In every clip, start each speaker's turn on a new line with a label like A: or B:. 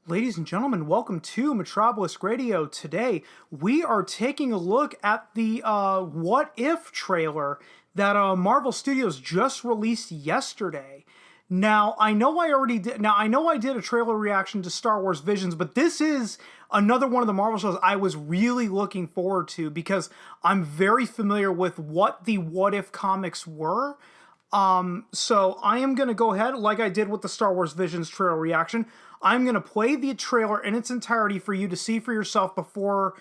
A: Ladies and gentlemen, welcome to Metropolis Radio. Today, we are taking a look at the What If trailer that Marvel Studios just released yesterday. Now, I know I did a trailer reaction to Star Wars Visions, but this is another one of the Marvel shows I was really looking forward to because I'm very familiar with what the What If comics were. So I am going to go ahead, like I did with the Star Wars Visions trailer reaction. I'm going to play the trailer in its entirety for you to see for yourself before,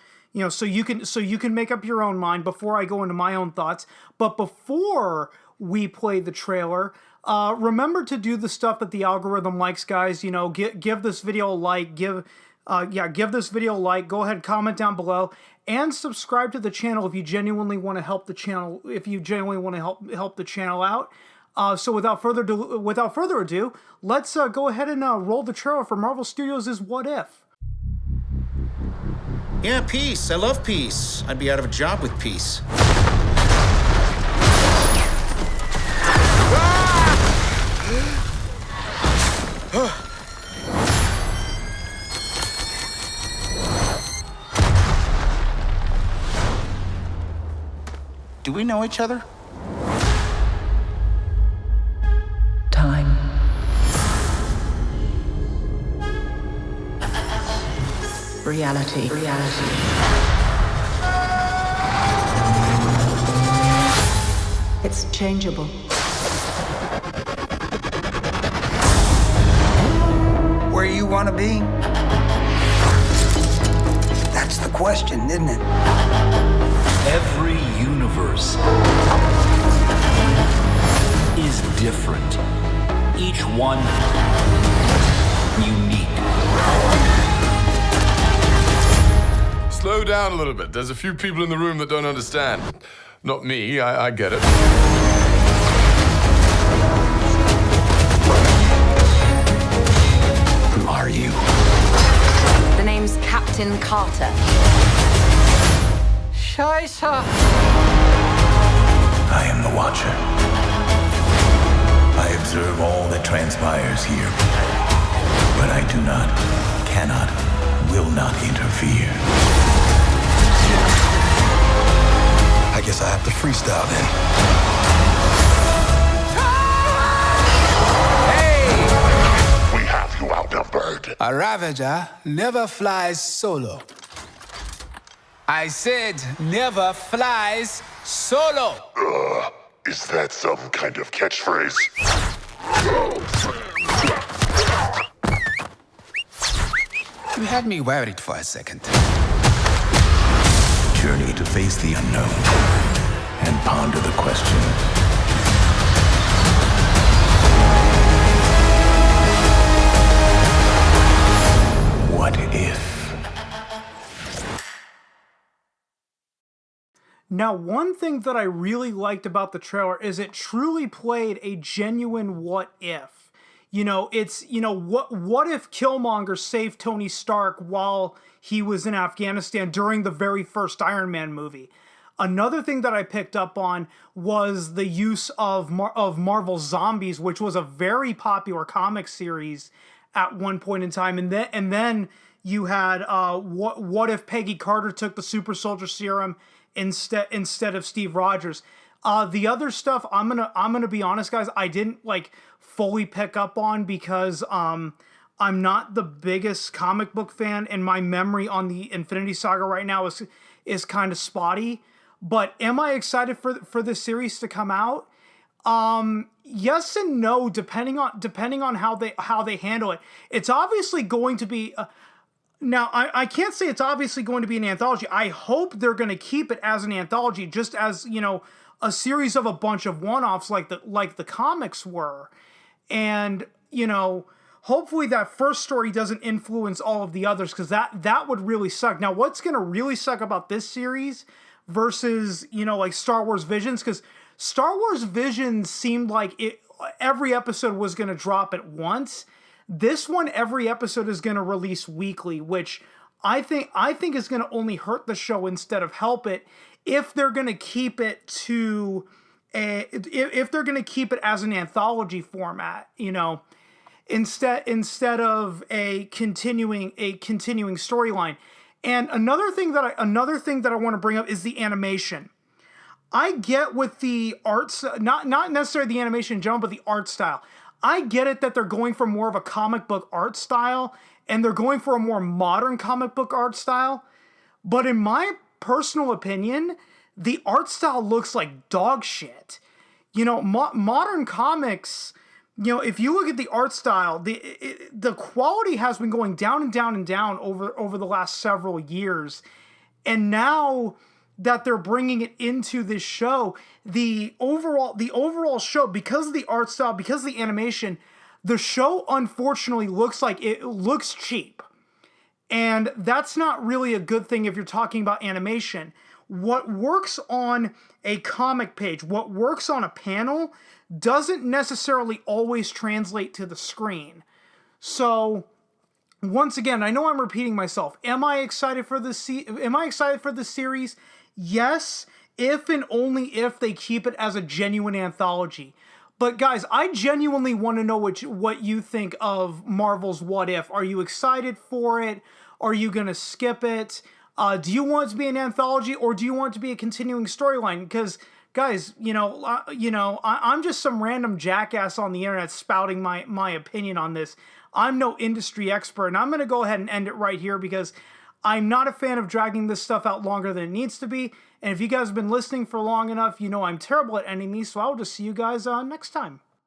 A: so you can make up your own mind before I go into my own thoughts. But before we play the trailer, remember to do the stuff that the algorithm likes, guys. Give this video a like, give this video a like, go ahead, comment down below, and subscribe to the channel if you genuinely want to help the channel, help the channel out. So without further ado, let's go ahead and roll the trailer for Marvel Studios' What If.
B: Yeah, peace. I love peace. I'd be out of a job with peace. Do we know each other?
C: Time. Reality. It's changeable.
D: Where you want to be? That's the question, isn't it?
E: Every universe is different. Each one unique.
F: Slow down a little bit. There's a few people in the room that don't understand. Not me, I get it.
E: Who are you?
G: The name's Captain Carter.
D: Scheiße!
H: I am the Watcher. I observe all that transpires here, but I do not, cannot, will not interfere.
I: I guess I have to freestyle then.
H: We have you outnumbered.
D: A Ravager never flies solo. I said never flies solo.
H: Is that some kind of catchphrase?
D: You had me worried for a second.
H: Journey to face the unknown and ponder the question. What if?
A: Now, one thing that I really liked about the trailer is it truly played a genuine what if. What if Killmonger saved Tony Stark while he was in Afghanistan during the very first Iron Man movie? Another thing that I picked up on was the use of Marvel Zombies, which was a very popular comic series at one point in time, and then you had what if Peggy Carter took the super soldier serum instead of Steve Rogers. The other stuff, I'm gonna be honest, guys, I didn't fully pick up on because I'm not the biggest comic book fan, and my memory on the Infinity Saga right now is kind of spotty. But am I excited for this series to come out? Yes and no, depending on how they handle it. It's obviously going to be. Now, I can't say it's obviously going to be an anthology. I hope they're going to keep it as an anthology, just as, a series of a bunch of one-offs like the comics were. And, hopefully that first story doesn't influence all of the others, because that would really suck. Now, what's going to really suck about this series versus, Star Wars Visions, because Star Wars Visions seemed like every episode was going to drop at once. This one, every episode is going to release weekly, which I think is going to only hurt the show instead of help it if they're going to keep it if they're going to keep it as an anthology format. instead of a continuing storyline. And another thing that I want to bring up is the animation. I get with the arts, not necessarily the animation in general, but the art style. I get it that they're going for more of a comic book art style, and they're going for a more modern comic book art style. But in my personal opinion, the art style looks like dog shit. You know, modern comics, you know, if you look at the art style, the quality has been going down and down and down over the last several years. And now that they're bringing it into this show, the overall show, because of the art style, because of the animation, the show unfortunately looks cheap. And that's not really a good thing if you're talking about animation. What works on a comic page, what works on a panel, doesn't necessarily always translate to the screen. So, once again, I know I'm repeating myself. Am I excited for this series? Yes, if and only if they keep it as a genuine anthology. But guys, I genuinely want to know what you think of Marvel's What If. Are you excited for it? Are you going to skip it? Do you want it to be an anthology, or do you want it to be a continuing storyline? Because, guys, I'm just some random jackass on the internet spouting my opinion on this. I'm no industry expert, and I'm going to go ahead and end it right here because I'm not a fan of dragging this stuff out longer than it needs to be. And if you guys have been listening for long enough, you know I'm terrible at ending these, so I'll just see you guys next time.